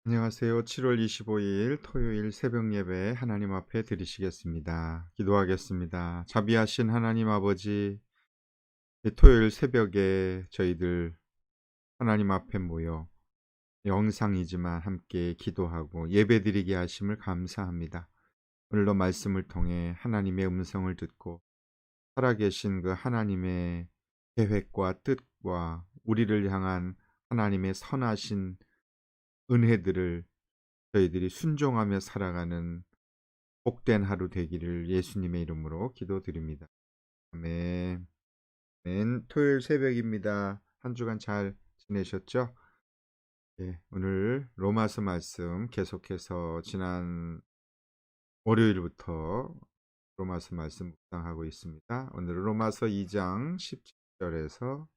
안녕하세요. 7월 25일 토요일 새벽 예배 하나님 앞에 드리시겠습니다. 기도하겠습니다. 자비하신 하나님 아버지, 이 토요일 새벽에 저희들 하나님 앞에 모여 영상이지만 함께 기도하고 예배드리게 하심을 감사합니다. 오늘도 말씀을 통해 하나님의 음성을 듣고 살아계신 그 하나님의 계획과 뜻과 우리를 향한 하나님의 선하신 은혜들을 저희들이 순종하며 살아가는 복된 하루 되기를 예수님의 이름으로 기도드립니다. 아멘. 아멘. 토요일 새벽입니다. 한 주간 잘 지내셨죠? 예, 오늘 로마서 말씀 계속해서 지난 월요일부터 로마서 말씀 묵상하고 있습니다. 오늘은 로마서 2장 17절에서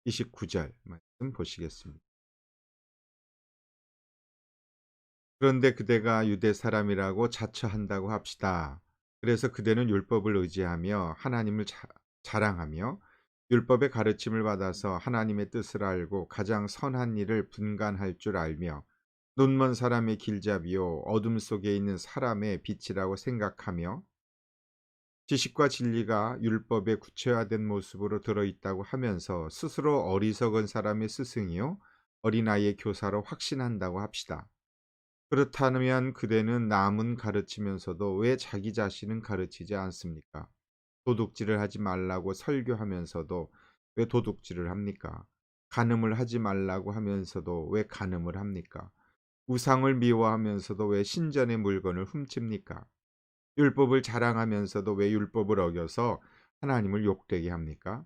29절 말씀 보시겠습니다. 그런데 그대가 유대 사람이라고 자처한다고 합시다. 그래서 그대는 율법을 의지하며 하나님을 자랑하며 율법의 가르침을 받아서 하나님의 뜻을 알고 가장 선한 일을 분간할 줄 알며 눈먼 사람의 길잡이요 어둠 속에 있는 사람의 빛이라고 생각하며 지식과 진리가 율법의 구체화된 모습으로 들어있다고 하면서 스스로 어리석은 사람의 스승이요 어린아이의 교사로 확신한다고 합시다. 그렇다면 그대는 남은 가르치면서도 왜 자기 자신은 가르치지 않습니까? 도둑질을 하지 말라고 설교하면서도 왜 도둑질을 합니까? 간음을 하지 말라고 하면서도 왜 간음을 합니까? 우상을 미워하면서도 왜 신전의 물건을 훔칩니까? 율법을 자랑하면서도 왜 율법을 어겨서 하나님을 욕되게 합니까?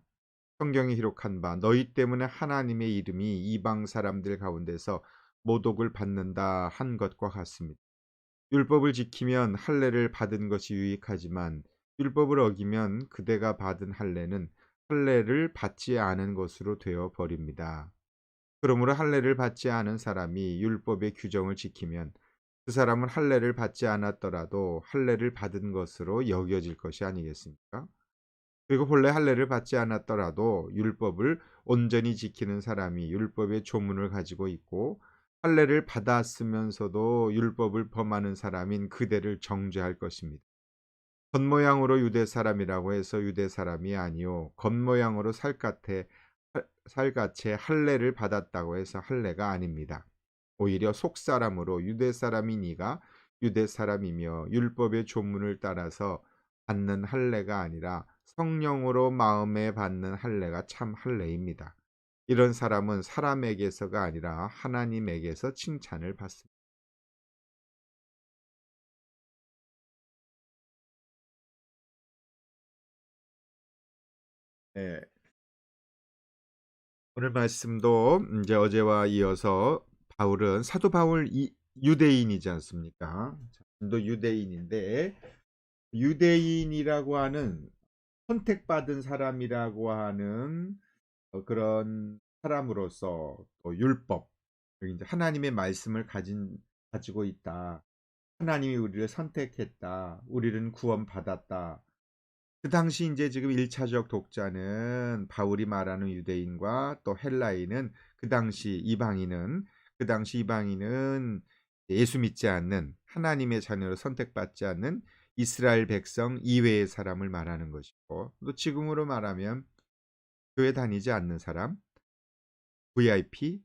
성경에 기록한 바 너희 때문에 하나님의 이름이 이방 사람들 가운데서 모독을 받는다 한 것과 같습니다. 율법을 지키면 할례를 받은 것이 유익하지만 율법을 어기면 그대가 받은 할례는 할례를 받지 않은 것으로 되어 버립니다. 그러므로 할례를 받지 않은 사람이 율법의 규정을 지키면 그 사람은 할례를 받지 않았더라도 할례를 받은 것으로 여겨질 것이 아니겠습니까? 그리고 본래 할례를 받지 않았더라도 율법을 온전히 지키는 사람이 율법의 조문을 가지고 있고 할례를 받았으면서도 율법을 범하는 사람인 그대를 정죄할 것입니다. 겉모양으로 유대 사람이라고 해서 유대 사람이 아니요 겉모양으로 살갗에 할례를 받았다고 해서 할례가 아닙니다. 오히려 속사람으로 유대 사람이니가 유대 사람이며 율법의 조문을 따라서 받는 할례가 아니라 성령으로 마음에 받는 할례가 참 할례입니다. 이런 사람은 사람에게서가 아니라 하나님에게서 칭찬을 받습니다. 네, 오늘 말씀도 이제 어제와 이어서 바울은 사도 바울 유대인이지 않습니까? 도 유대인인데 유대인이라고 하는 선택받은 사람이라고 하는 그런 사람으로서 또 율법, 여기 이제 하나님의 말씀을 가지고 있다. 하나님이 우리를 선택했다. 우리는 구원받았다. 그 당시 이제 지금 1차적 독자는 바울이 말하는 유대인과 또 헬라인은 그 당시 이방인은 예수 믿지 않는 하나님의 자녀로 선택받지 않는 이스라엘 백성 이외의 사람을 말하는 것이고 또 지금으로 말하면 교회 다니지 않는 사람, VIP,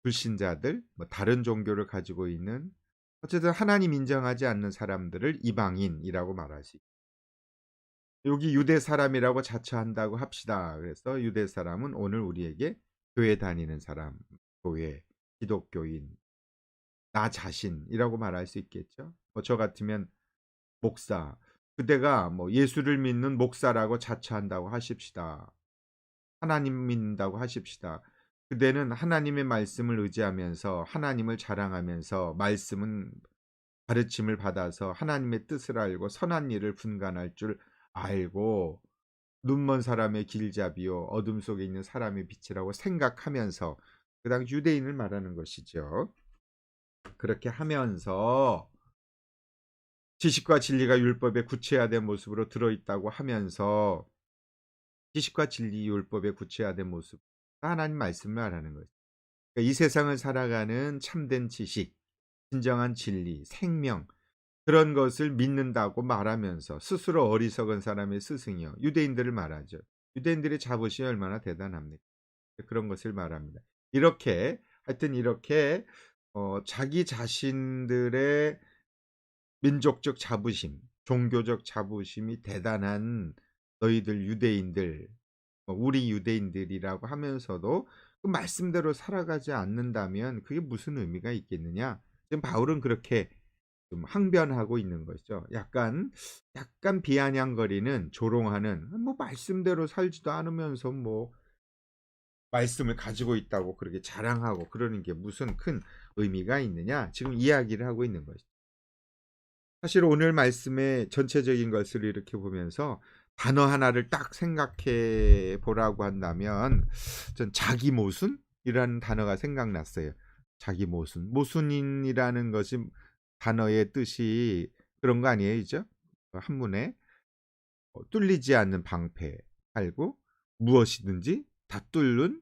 불신자들, 뭐 다른 종교를 가지고 있는 어쨌든 하나님 인정하지 않는 사람들을 이방인이라고 말할 수 있습니다. 여기 유대 사람이라고 자처한다고 합시다. 그래서 유대 사람은 오늘 우리에게 교회 다니는 사람, 교회, 기독교인, 나 자신이라고 말할 수 있겠죠. 뭐 저 같으면 목사, 그대가 뭐 예수를 믿는 목사라고 자처한다고 하십시다. 하나님 믿는다고 하십시다. 그대는 하나님의 말씀을 의지하면서 하나님을 자랑하면서 말씀은 가르침을 받아서 하나님의 뜻을 알고 선한 일을 분간할 줄 알고 눈먼 사람의 길잡이요 어둠 속에 있는 사람의 빛이라고 생각하면서 그 당시 유대인을 말하는 것이죠. 그렇게 하면서 지식과 진리가 율법에 구체화된 모습으로 들어있다고 하면서 지식과 진리 율법에 구체화된 모습 하나님 말씀을 말하는 거죠. 이 세상을 살아가는 참된 지식, 진정한 진리, 생명 그런 것을 믿는다고 말하면서 스스로 어리석은 사람의 스승이요. 유대인들을 말하죠. 유대인들의 자부심이 얼마나 대단합니까? 그런 것을 말합니다. 이렇게 하여튼 이렇게 자기 자신들의 민족적 자부심, 종교적 자부심이 대단한 너희들 유대인들, 우리 유대인들이라고 하면서도 그 말씀대로 살아가지 않는다면 그게 무슨 의미가 있겠느냐? 지금 바울은 그렇게 좀 항변하고 있는 거죠. 약간 비아냥거리는 조롱하는 뭐 말씀대로 살지도 않으면서 뭐 말씀을 가지고 있다고 그렇게 자랑하고 그러는 게 무슨 큰 의미가 있느냐? 지금 이야기를 하고 있는 거죠. 사실 오늘 말씀의 전체적인 것을 이렇게 보면서 단어 하나를 딱 생각해 보라고 한다면 전 자기 모순이라는 단어가 생각났어요. 자기 모순. 모순인이라는 것이 단어의 뜻이 그런 거 아니에요, 그죠? 한문에 뚫리지 않는 방패 팔고 무엇이든지 다 뚫는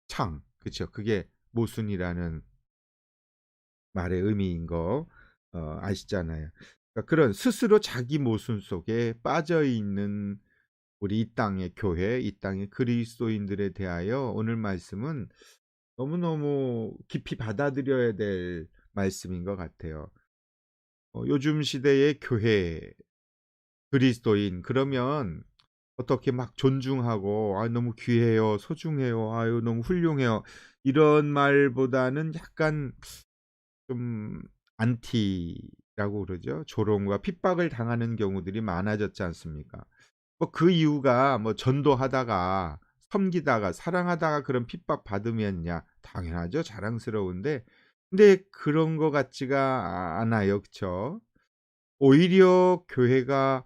창. 그렇죠? 그게 모순이라는 말의 의미인 거 아시잖아요. 그러니까 그런 스스로 자기 모순 속에 빠져 있는 우리 이 땅의 교회, 이 땅의 그리스도인들에 대하여 오늘 말씀은 너무너무 깊이 받아들여야 될 말씀인 것 같아요. 요즘 시대의 교회, 그리스도인 그러면 어떻게 막 존중하고 너무 귀해요, 소중해요, 아유 너무 훌륭해요 이런 말보다는 약간 좀 안티라고 그러죠. 조롱과 핍박을 당하는 경우들이 많아졌지 않습니까? 뭐 그 이유가 뭐 전도하다가 섬기다가 사랑하다가 그런 핍박 받으면야 당연하죠. 자랑스러운데 근데 그런 것 같지가 않아요. 그렇죠? 오히려 교회가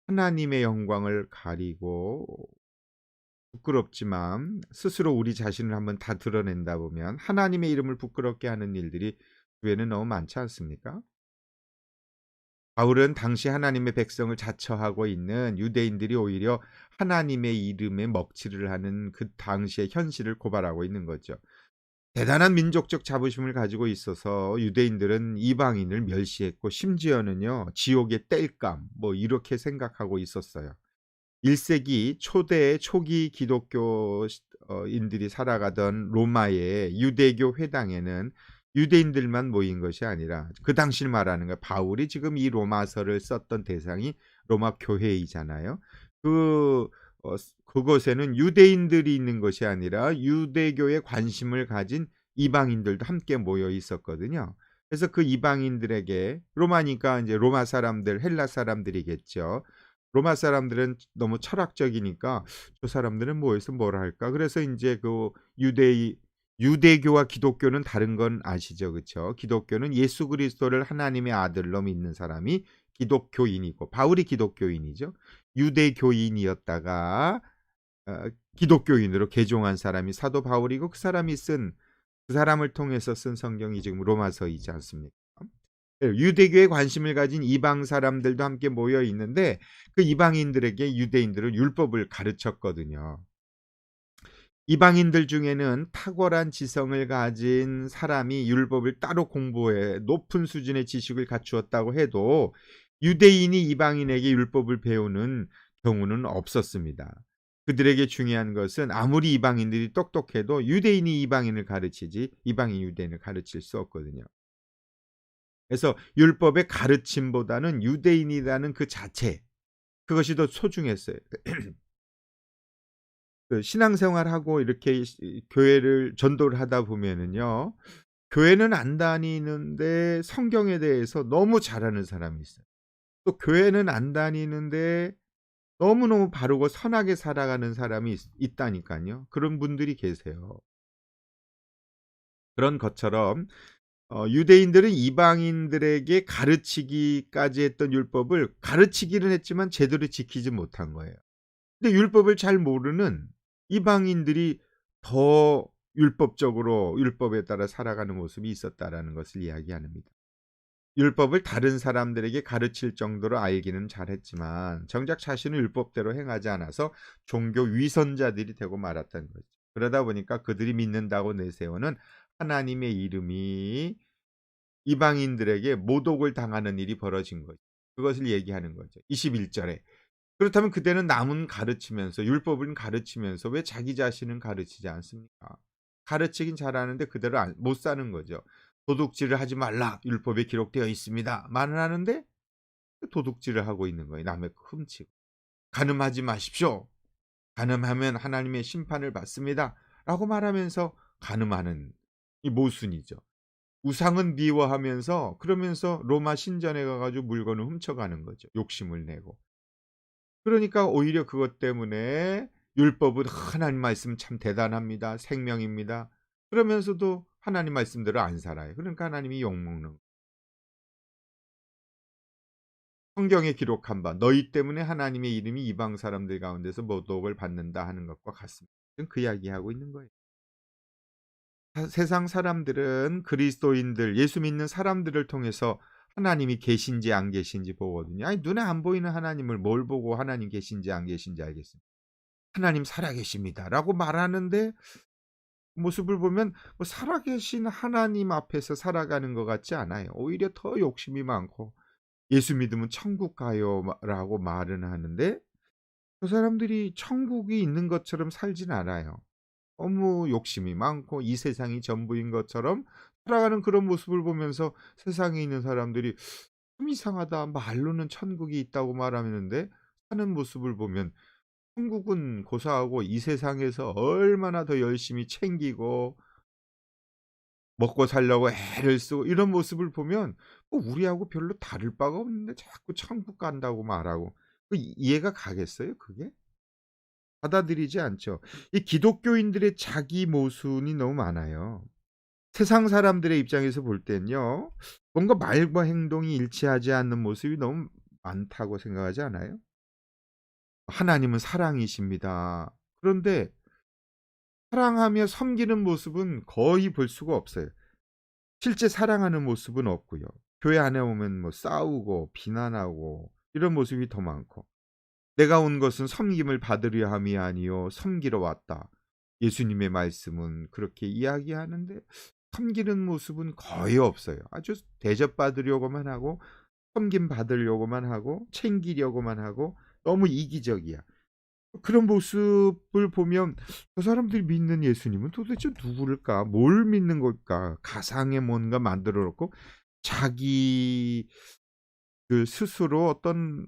하나님의 영광을 가리고 부끄럽지만 스스로 우리 자신을 한번 다 드러낸다 보면 하나님의 이름을 부끄럽게 하는 일들이 교회는 너무 많지 않습니까? 바울은 당시 하나님의 백성을 자처하고 있는 유대인들이 오히려 하나님의 이름에 먹칠을 하는 그 당시의 현실을 고발하고 있는 거죠. 대단한 민족적 자부심을 가지고 있어서 유대인들은 이방인을 멸시했고 심지어는요 지옥의 땔감 뭐 이렇게 생각하고 있었어요. 1세기 초대 초기 기독교인들이 살아가던 로마의 유대교 회당에는 유대인들만 모인 것이 아니라 그 당시를 말하는 거예요. 바울이 지금 이 로마서를 썼던 대상이 로마 교회이잖아요. 그 그곳에는 유대인들이 있는 것이 아니라 유대교에 관심을 가진 이방인들도 함께 모여 있었거든요. 그래서 그 이방인들에게 로마니까 이제 로마 사람들, 헬라 사람들이겠죠. 로마 사람들은 너무 철학적이니까 저 사람들은 뭐에서 뭘 할까? 그래서 인제 그 유대교와 기독교는 다른 건 아시죠? 그쵸? 기독교는 예수 그리스도를 하나님의 아들로 믿는 사람이 기독교인이고 바울이 기독교인이죠. 유대교인이었다가 기독교인으로 개종한 사람이 사도 바울이고 그 사람을 통해서 쓴 성경이 지금 로마서이지 않습니까? 유대교에 관심을 가진 이방 사람들도 함께 모여 있는데 그 이방인들에게 유대인들은 율법을 가르쳤거든요. 이방인들 중에는 탁월한 지성을 가진 사람이 율법을 따로 공부해 높은 수준의 지식을 갖추었다고 해도 유대인이 이방인에게 율법을 배우는 경우는 없었습니다. 그들에게 중요한 것은 아무리 이방인들이 똑똑해도 유대인이 이방인을 가르치지 이방인 유대인을 가르칠 수 없거든요. 그래서 율법의 가르침보다는 유대인이라는 그 자체 그것이 더 소중했어요. 그 신앙생활하고 이렇게 교회를 전도를 하다 보면은요. 교회는 안 다니는데 성경에 대해서 너무 잘하는 사람이 있어요. 또 교회는 안 다니는데 너무너무 바르고 선하게 살아가는 사람이 있다니까요. 그런 분들이 계세요. 그런 것처럼 유대인들은 이방인들에게 가르치기까지 했던 율법을 가르치기는 했지만 제대로 지키지 못한 거예요. 근데 율법을 잘 모르는 이방인들이 더 율법적으로 율법에 따라 살아가는 모습이 있었다라는 것을 이야기합니다. 율법을 다른 사람들에게 가르칠 정도로 알기는 잘했지만 정작 자신은 율법대로 행하지 않아서 종교 위선자들이 되고 말았다는 거죠. 그러다 보니까 그들이 믿는다고 내세우는 하나님의 이름이 이방인들에게 모독을 당하는 일이 벌어진 거죠. 그것을 얘기하는 거죠. 21 절에. 그렇다면 그대는 남은 가르치면서 율법은 가르치면서 왜 자기 자신은 가르치지 않습니까? 가르치긴 잘하는데 그대로 못 사는 거죠. "도둑질을 하지 말라. 율법에 기록되어 있습니다." 말은 하는데 도둑질을 하고 있는 거예요, 남의 거 훔치고. "간음하지 마십시오. 간음하면 하나님의 심판을 받습니다."라고 말하면서 간음하는 이 모순이죠. 우상은 미워하면서 그러면서 로마 신전에 가 가지고 물건을 훔쳐가는 거죠, 욕심을 내고. 그러니까 오히려 그것 때문에 율법은 하나님 말씀 참 대단합니다. 생명입니다. 그러면서도 하나님 말씀대로 안 살아요. 그러니까 하나님이 욕먹는 성경에 기록한 바 너희 때문에 하나님의 이름이 이방 사람들 가운데서 모독을 받는다 하는 것과 같습니다. 그 이야기하고 있는 거예요. 세상 사람들은 그리스도인들 예수 믿는 사람들을 통해서 하나님이 계신지 안 계신지 보거든요. 아니 눈에 안 보이는 하나님을 뭘 보고 하나님 계신지 안 계신지 알겠습니까? "하나님 살아계십니다."라고 말하는데 모습을 보면 뭐 살아계신 하나님 앞에서 살아가는 것 같지 않아요. 오히려 더 욕심이 많고 "예수 믿으면 천국 가요." 라고 말은 하는데 그 사람들이 천국이 있는 것처럼 살진 않아요. 너무 욕심이 많고 이 세상이 전부인 것처럼 살아가는 그런 모습을 보면서 세상에 있는 사람들이 '참 이상하다. 말로는 천국이 있다고 말하는데 사는 모습을 보면 천국은 고사하고 이 세상에서 얼마나 더 열심히 챙기고 먹고 살려고 애를 쓰고 이런 모습을 보면 우리하고 별로 다를 바가 없는데 자꾸 천국 간다고 말하고 이해가 가겠어요 그게? 받아들이지 않죠. 이 기독교인들의 자기 모순이 너무 많아요. 세상 사람들의 입장에서 볼 땐요. 뭔가 말과 행동이 일치하지 않는 모습이 너무 많다고 생각하지 않아요? 하나님은 사랑이십니다. 그런데 사랑하며 섬기는 모습은 거의 볼 수가 없어요. 실제 사랑하는 모습은 없고요. 교회 안에 오면 뭐 싸우고 비난하고 이런 모습이 더 많고 "내가 온 것은 섬김을 받으려 함이 아니요 섬기러 왔다." 예수님의 말씀은 그렇게 이야기하는데 섬기는 모습은 거의 없어요. 아주 대접받으려고만 하고 섬김 받으려고만 하고 챙기려고만 하고 너무 이기적이야. 그런 모습을 보면 '저 사람들이 믿는 예수님은 도대체 누구일까? 뭘 믿는 걸까?' 가상의 뭔가 만들어 놓고 자기 그 스스로 어떤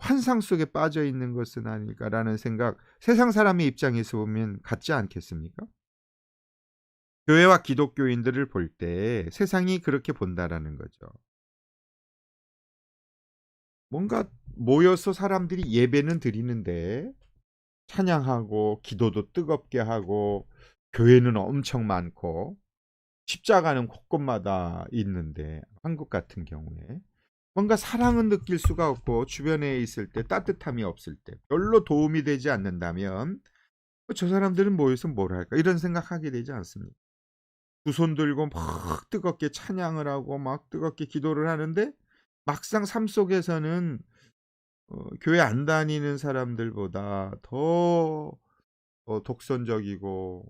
환상 속에 빠져 있는 것은 아닐까라는 생각 세상 사람의 입장에서 보면 같지 않겠습니까? 교회와 기독교인들을 볼 때 세상이 그렇게 본다라는 거죠. 뭔가 모여서 사람들이 예배는 드리는데 찬양하고 기도도 뜨겁게 하고 교회는 엄청 많고 십자가는 곳곳마다 있는데 한국 같은 경우에 뭔가 사랑은 느낄 수가 없고 주변에 있을 때 따뜻함이 없을 때 별로 도움이 되지 않는다면 '저 사람들은 모여서 뭘 할까?' 이런 생각하게 되지 않습니까? 두 손 들고 막 뜨겁게 찬양을 하고 막 뜨겁게 기도를 하는데 막상 삶 속에서는 교회 안 다니는 사람들보다 더 독선적이고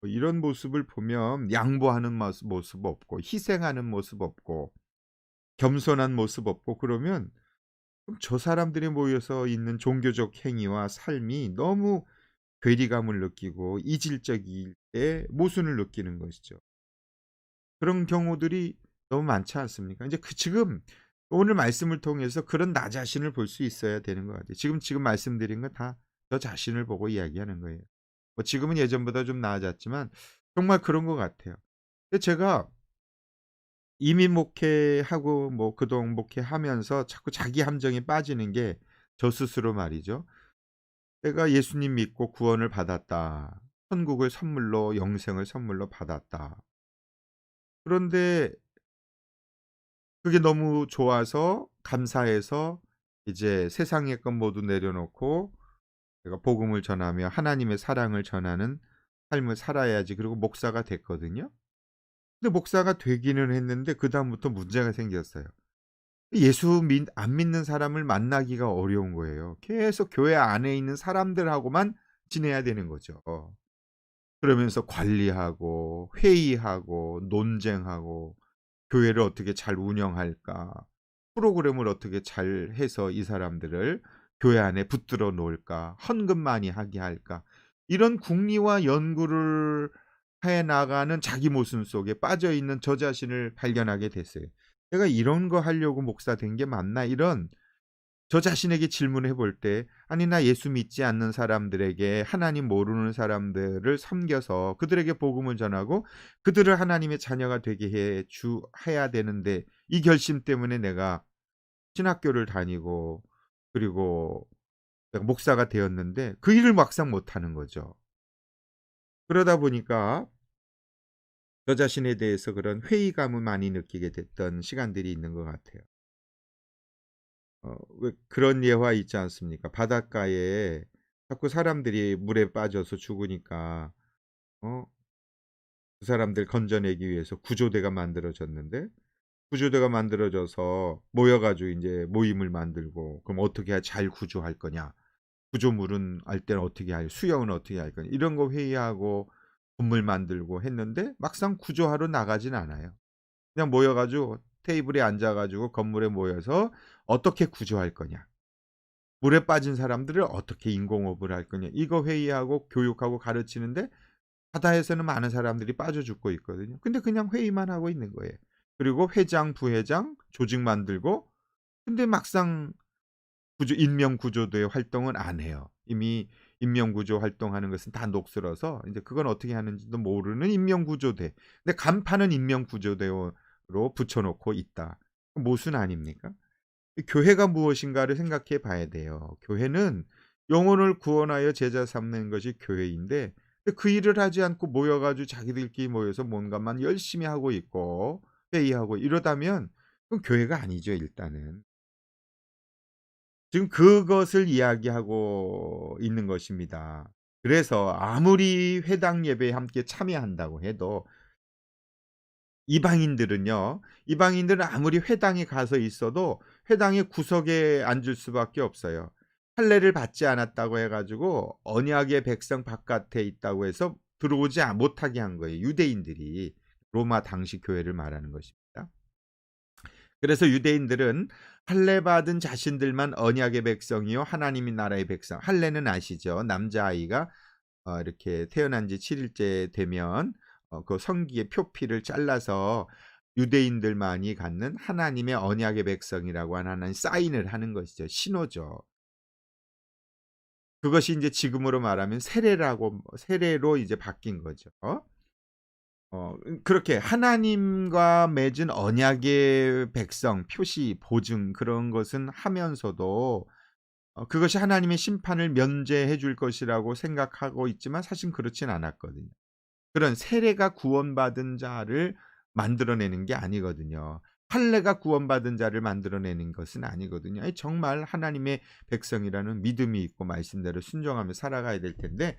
이런 모습을 보면 양보하는 모습 없고 희생하는 모습 없고 겸손한 모습 없고 그러면 그럼 저 사람들이 모여서 있는 종교적 행위와 삶이 너무 괴리감을 느끼고 이질적일 때 모순을 느끼는 것이죠. 그런 경우들이 너무 많지 않습니까? 이제 지금 오늘 말씀을 통해서 그런 나 자신을 볼 수 있어야 되는 것 같아요. 지금 말씀드린 건 다 저 자신을 보고 이야기하는 거예요. 뭐 지금은 예전보다 좀 나아졌지만 정말 그런 것 같아요. 근데 제가 이민 목회하고 뭐 그동 목회하면서 자꾸 자기 함정에 빠지는 게 저 스스로 말이죠. '내가 예수님 믿고 구원을 받았다. 천국을 선물로 영생을 선물로 받았다.' 그런데 그게 너무 좋아서 감사해서 이제 세상의 것 모두 내려놓고 내가 복음을 전하며 하나님의 사랑을 전하는 삶을 살아야지 그리고 목사가 됐거든요. 근데 목사가 되기는 했는데 그다음부터 문제가 생겼어요. 예수 안 믿는 사람을 만나기가 어려운 거예요. 계속 교회 안에 있는 사람들하고만 지내야 되는 거죠. 그러면서 관리하고 회의하고 논쟁하고 교회를 어떻게 잘 운영할까? 프로그램을 어떻게 잘 해서 이 사람들을 교회 안에 붙들어 놓을까? 헌금 많이 하게 할까? 이런 궁리와 연구를 해 나가는 자기 모순 속에 빠져 있는 저 자신을 발견하게 됐어요. '내가 이런 거 하려고 목사 된 게 맞나?' 이런 저 자신에게 질문해 볼 때, 아니 나 예수 믿지 않는 사람들에게, 하나님 모르는 사람들을 섬겨서 그들에게 복음을 전하고 그들을 하나님의 자녀가 되게 해야 되는데, 이 결심 때문에 내가 신학교를 다니고 그리고 내가 목사가 되었는데 그 일을 막상 못 하는 거죠. 그러다 보니까 저 자신에 대해서 그런 회의감을 많이 느끼게 됐던 시간들이 있는 것 같아요. 왜 그런 예화 있지 않습니까? 바닷가에 자꾸 사람들이 물에 빠져서 죽으니까 어 그 사람들 건져내기 위해서 구조대가 만들어졌는데, 구조대가 만들어져서 모여 가지고 인제 모임을 만들고, 그럼 어떻게 해야 잘 구조할 거냐? 구조물은 알 때는 어떻게 할, 수영은 어떻게 할 거냐, 이런 거 회의하고 건물 만들고 했는데 막상 구조하러 나가진 않아요. 그냥 모여 가지고 테이블에 앉아 가지고 건물에 모여서 어떻게 구조할 거냐, 물에 빠진 사람들을 어떻게 인공호흡을 할 거냐, 이거 회의하고 교육하고 가르치는데 바다에서는 많은 사람들이 빠져 죽고 있거든요. 근데 그냥 회의만 하고 있는 거예요. 그리고 회장, 부회장 조직 만들고, 근데 막상 인명구조대 활동은 안 해요. 이미 인명구조 활동하는 것은 다 녹슬어서 이제 그건 어떻게 하는지도 모르는 인명구조대. 근데 간판은 인명구조대로 붙여 놓고 있다. 모순 아닙니까? 이 교회가 무엇인가를 생각해 봐야 돼요. 교회는 영혼을 구원하여 제자 삼는 것이 교회인데, 근데 그 일을 하지 않고 모여 가지고 자기들끼리 모여서 뭔가만 열심히 하고 있고 회의하고 이러다면 그건 교회가 아니죠, 일단은. 지금 그것을 이야기하고 있는 것입니다. 그래서 아무리 회당 예배에 함께 참여한다고 해도 이방인들은 아무리 회당에 가서 있어도 회당의 구석에 앉을 수밖에 없어요. 할례를 받지 않았다고 해 가지고 언약의 백성 바깥에 있다고 해서 들어오지 못하게 한 거예요, 유대인들이. 로마 당시 교회를 말하는 것입니다. 그래서 유대인들은 할례 받은 자신들만 언약의 백성이요 하나님의 나라의 백성. 할례는 아시죠? 남자아이가 이렇게 태어난 지 7 일째 되면 그 성기의 표피를 잘라서 유대인들만이 갖는 하나님의 언약의 백성이라고 하는 사인을 하는 것이죠. 신호죠. 그것이 인제 지금으로 말하면 세례로 이제 바뀐 거죠. 그렇게 하나님과 맺은 언약의 백성, 표시, 보증, 그런 것은 하면서도 그것이 하나님의 심판을 면제해 줄 것이라고 생각하고 있지만 사실 그렇진 않았거든요. 그런 세례가 구원받은 자를 만들어내는 게 아니거든요. 할례가 구원받은 자를 만들어내는 것은 아니거든요. 아니 정말 하나님의 백성이라는 믿음이 있고 말씀대로 순종하며 살아가야 될 텐데,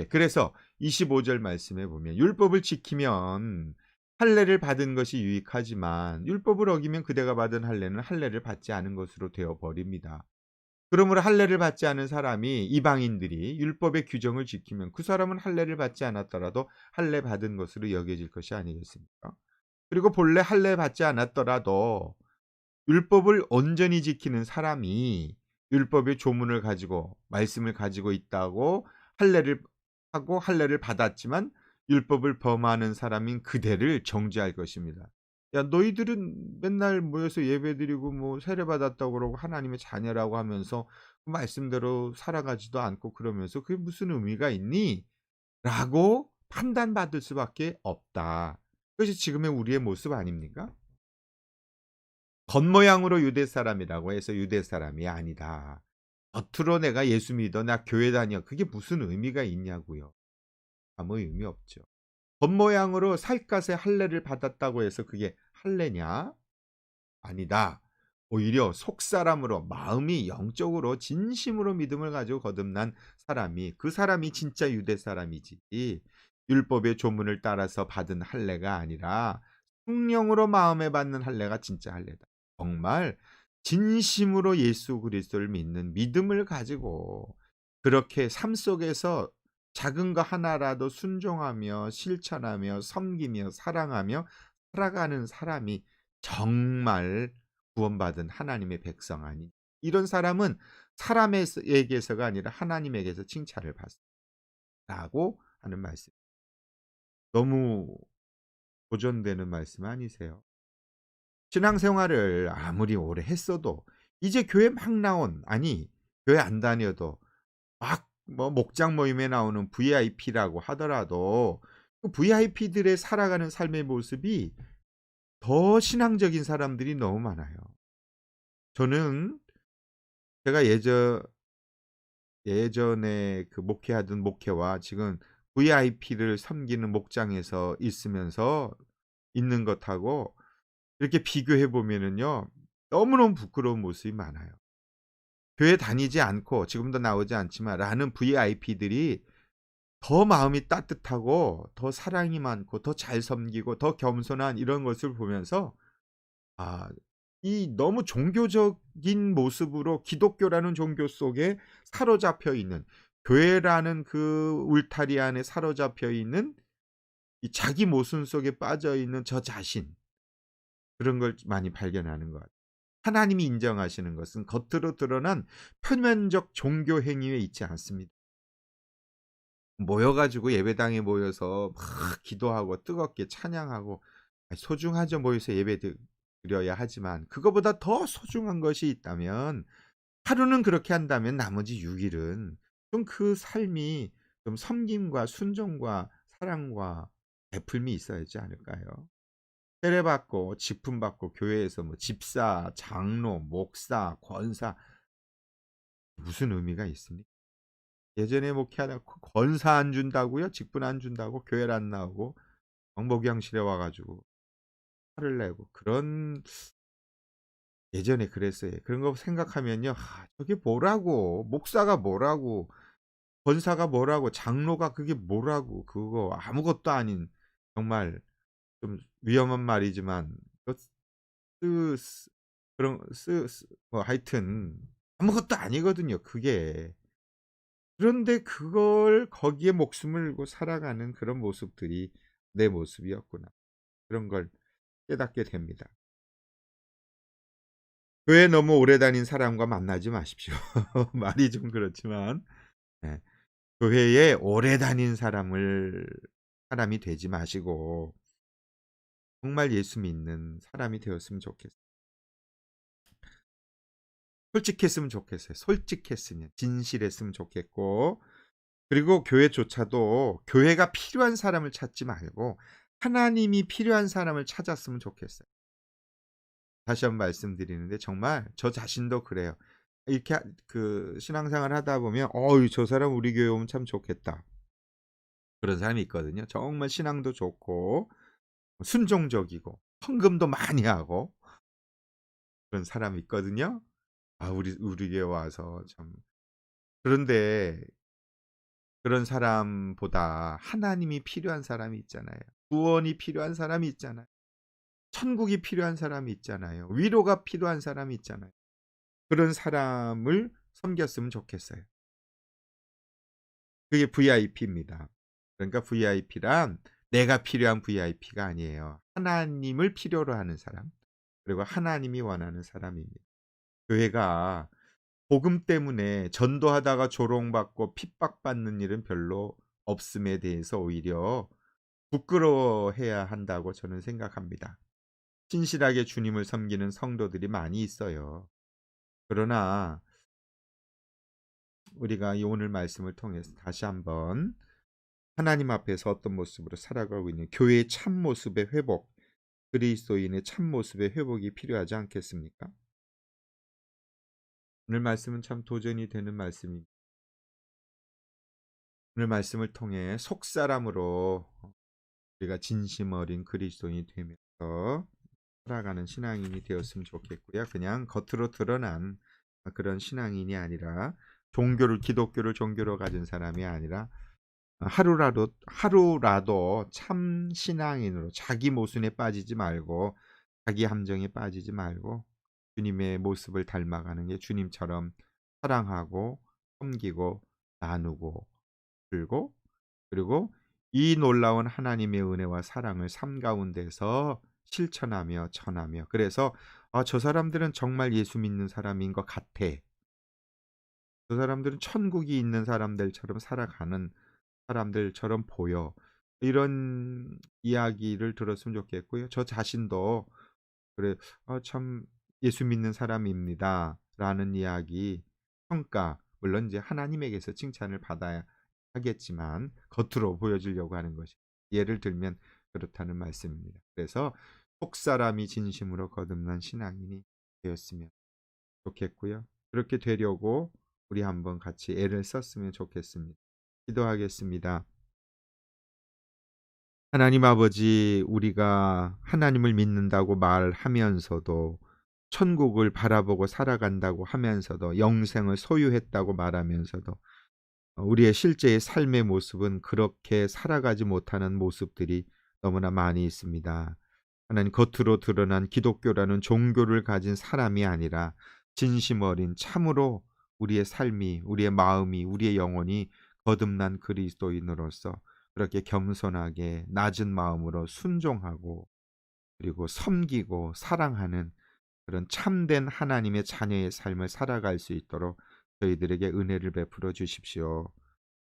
그래서 25절 말씀에 보면 율법을 지키면 할례를 받은 것이 유익하지만 율법을 어기면 그대가 받은 할례는 할례를 받지 않은 것으로 되어 버립니다. 그러므로 할례를 받지 않은 사람이, 이방인들이 율법의 규정을 지키면 그 사람은 할례를 받지 않았더라도 할례 받은 것으로 여겨질 것이 아니겠습니까? 그리고 본래 할례 받지 않았더라도 율법을 온전히 지키는 사람이 율법의 조문을 가지고 말씀을 가지고 있다고 할례를 하고 할례를 받았지만 율법을 범하는 사람인 그대를 정죄할 것입니다. 야 너희들은 맨날 모여서 예배드리고 뭐 세례받았다고 그러고 하나님의 자녀라고 하면서 그 말씀대로 살아가지도 않고 그러면서 그게 무슨 의미가 있니? 라고 판단받을 수밖에 없다. 그것이 지금의 우리의 모습 아닙니까? 겉모양으로 유대 사람이라고 해서 유대 사람이 아니다. 겉으로 내가 예수 믿어, 나 교회 다녀. 그게 무슨 의미가 있냐고요. 아무 의미 없죠. 겉모양으로 살갗의 할례를 받았다고 해서 그게 할례냐? 아니다. 오히려 속사람으로 마음이 영적으로 진심으로 믿음을 가지고 거듭난 사람이, 그 사람이 진짜 유대 사람이지, 율법의 조문을 따라서 받은 할례가 아니라 성령으로 마음에 받는 할례가 진짜 할례다. 정말 진심으로 예수 그리스도를 믿는 믿음을 가지고 그렇게 삶 속에서 작은 거 하나라도 순종하며 실천하며 섬기며 사랑하며 살아가는 사람이 정말 구원받은 하나님의 백성 아니, 이런 사람은 사람에게서가 아니라 하나님에게서 칭찬을 받는다고 하는 말씀. 너무 고전되는 말씀 아니세요? 신앙생활을 아무리 오래 했어도 이제 교회 막 나온, 아니 교회 안 다녀도 막 뭐 목장 모임에 나오는 VIP라고 하더라도 그 VIP들의 살아가는 삶의 모습이 더 신앙적인 사람들이 너무 많아요. 저는 제가 예전에 그 목회하던 목회와 지금 VIP를 섬기는 목장에서 있으면서 있는 것하고 이렇게 비교해 보면은요, 너무너무 부끄러운 모습이 많아요. 교회 다니지 않고 지금도 나오지 않지만 라는 VIP들이 더 마음이 따뜻하고 더 사랑이 많고 더 잘 섬기고 더 겸손한 이런 것을 보면서, 아, 이 너무 종교적인 모습으로 기독교라는 종교 속에 사로잡혀 있는, 교회라는 그 울타리 안에 사로잡혀 있는 이 자기 모순 속에 빠져 있는 저 자신, 그런 걸 많이 발견하는 것 같아요. 하나님이 인정하시는 것은 겉으로 드러난 표면적 종교 행위에 있지 않습니다. 모여 가지고 예배당에 모여서 막 기도하고 뜨겁게 찬양하고, 소중하죠. 모여서 드려야 하지만 그거보다 더 소중한 것이 있다면, 하루는 그렇게 한다면 나머지 6 일은 좀 그 삶이 좀 섬김과 순종과 사랑과 베풀미 있어야 하지 않을까요? 세례받고 직분받고 교회에서 뭐 집사, 장로, 목사, 권사, 무슨 의미가 있습니까? 예전에 목회하다 권사 안 준다고요? 직분 안 준다고 교회를 안 나오고 정복양실에 와 가지고 화를 내고, 그런, 예전에 그랬어요. 그런 거 생각하면요. 저게 뭐라고, 목사가 뭐라고, 권사가 뭐라고, 장로가 그게 뭐라고, 그거 아무것도 아닌, 정말 좀 위험한 말이지만 그 쓰 그런 뭐 하여튼 아무것도 아니거든요, 그게. 그런데 그걸 거기에 목숨을 걸고 살아가는 그런 모습들이 내 모습이었구나. 그런 걸 깨닫게 됩니다. 교회 너무 오래 다닌 사람과 만나지 마십시오. 말이 좀 그렇지만, 예. 교회에 오래 다닌 사람이 되지 마시고 정말 예수 믿는 사람이 되었으면 좋겠어요. 솔직했으면 좋겠어요. 솔직했으면, 진실했으면 좋겠고, 그리고 교회조차도 교회가 필요한 사람을 찾지 말고 하나님이 필요한 사람을 찾았으면 좋겠어요. 다시 한번 말씀드리는데 정말 저 자신도 그래요. 이렇게 그 신앙생활 하다 보면 저 사람 우리 교회 오면 참 좋겠다. 그런 사람이 있거든요. 정말 신앙도 좋고 순종적이고 헌금도 많이 하고 그런 사람이 있거든요. 우리 교회 와서 참. 그런데 그런 사람보다 하나님이 필요한 사람이 있잖아요. 구원이 필요한 사람이 있잖아요. 천국이 필요한 사람이 있잖아요. 위로가 필요한 사람이 있잖아요. 그런 사람을 섬겼으면 좋겠어요. 그게 VIP입니다. 그러니까 VIP란 내가 필요한 VIP가 아니에요. 하나님을 필요로 하는 사람, 그리고 하나님이 원하는 사람입니다. 교회가 복음 때문에 전도하다가 조롱받고 핍박받는 일은 별로 없음에 대해서 오히려 부끄러워해야 한다고 저는 생각합니다. 신실하게 주님을 섬기는 성도들이 많이 있어요. 그러나 우리가 이 오늘 말씀을 통해서 다시 한번 하나님 앞에서 어떤 모습으로 살아가고 있는 교회의 참모습의 회복, 그리스도인의 참모습의 회복이 필요하지 않겠습니까? 오늘 말씀은 참 도전이 되는 말씀입니다. 오늘 말씀을 통해 속사람으로 우리가 진심 어린 그리스도인이 되면서 살아가는 신앙인이 되었으면 좋겠고요. 그냥 겉으로 드러난 그런 신앙인이 아니라, 기독교를 종교로 가진 사람이 아니라 하루라도 참 신앙인으로 자기 모순에 빠지지 말고 자기 함정에 빠지지 말고 주님의 모습을 닮아가는 게, 주님처럼 사랑하고 섬기고 나누고, 그리고 그리고 이 놀라운 하나님의 은혜와 사랑을 삶 가운데서 실천하며 전하며, 그래서 '아 저 사람들은 정말 예수 믿는 사람인 것 같아. 저 사람들은 천국이 있는 사람들처럼 살아가는 사람들처럼 보여.' 이런 이야기를 들었으면 좋겠고요. 저 자신도 그래 '참 예수 믿는 사람입니다.'라는 이야기, 평가, 물론 이제 하나님에게서 칭찬을 받아야 하겠지만 겉으로 보여주려고 하는 것이, 예를 들면 그렇다는 말씀입니다. 그래서 속사람이 진심으로 거듭난 신앙인이 되었으면 좋겠고요. 그렇게 되려고 우리 한번 같이 애를 썼으면 좋겠습니다. 기도하겠습니다. 하나님 아버지, 우리가 하나님을 믿는다고 말하면서도, 천국을 바라보고 살아간다고 하면서도, 영생을 소유했다고 말하면서도 우리의 실제의 삶의 모습은 그렇게 살아가지 못하는 모습들이 너무나 많이 있습니다. 하나님, 겉으로 드러난 기독교라는 종교를 가진 사람이 아니라 진심 어린, 참으로 우리의 삶이, 우리의 마음이, 우리의 영혼이 거듭난 그리스도인으로서 그렇게 겸손하게 낮은 마음으로 순종하고, 그리고 섬기고 사랑하는 그런 참된 하나님의 자녀의 삶을 살아갈 수 있도록 저희들에게 은혜를 베풀어 주십시오.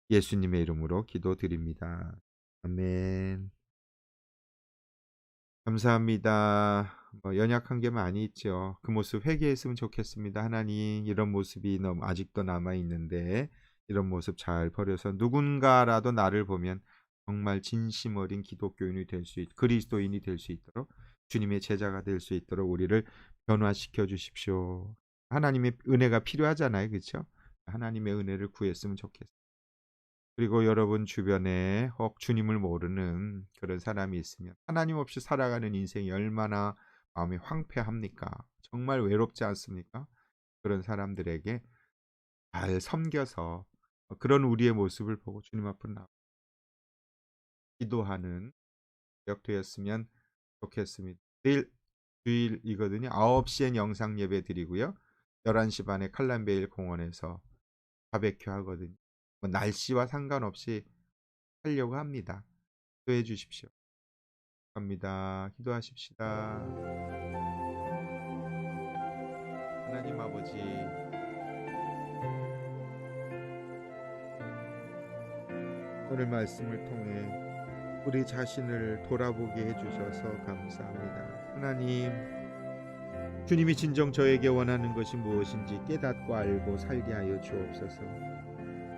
예수님의 이름으로 기도드립니다. 아멘. 감사합니다. 연약한 게 많이 있죠. 그 모습 회개했으면 좋겠습니다. 하나님, 이런 모습이 너무 아직도 남아 있는데 이런 모습 잘 버려서 누군가라도 나를 보면 정말 진심 어린 기독교인이 될 수 그리스도인이 될 수 있도록, 주님의 제자가 될 수 있도록 우리를 변화시켜 주십시오. 하나님의 은혜가 필요하잖아요. 그렇죠? 하나님의 은혜를 구했으면 좋겠습니다. 그리고 여러분 주변에 혹 주님을 모르는 그런 사람이 있으면, 하나님 없이 살아가는 인생이 얼마나 마음이 황폐합니까? 정말 외롭지 않습니까? 그런 사람들에게 잘 섬겨서 그런 우리의 모습을 보고 주님 앞으로 나와 기도하는 역 되었으면 좋겠습니다. 내일 주일이거든요. 9시엔 영상 예배 드리고요. 11시 반에 칼람베일 공원에서 바베큐 하거든요. 날씨와 상관없이 하려고 합니다. 기도해 주십시오. 갑니다. 기도하십시다. 하나님 아버지, 오늘 말씀을 통해 우리 자신을 돌아보게 해주셔서 감사합니다. 하나님, 주님이 진정 저에게 원하는 것이 무엇인지 깨닫고 알고 살게 하여 주옵소서.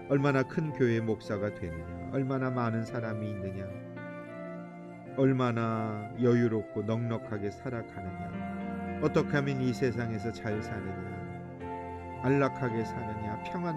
얼마나 큰 교회 목사가 되느냐, 얼마나 많은 사람이 있느냐, 얼마나 여유롭고 넉넉하게 살아가느냐, 어떻게 하면 이 세상에서 잘 사느냐, 안락하게 사느냐, 평안하게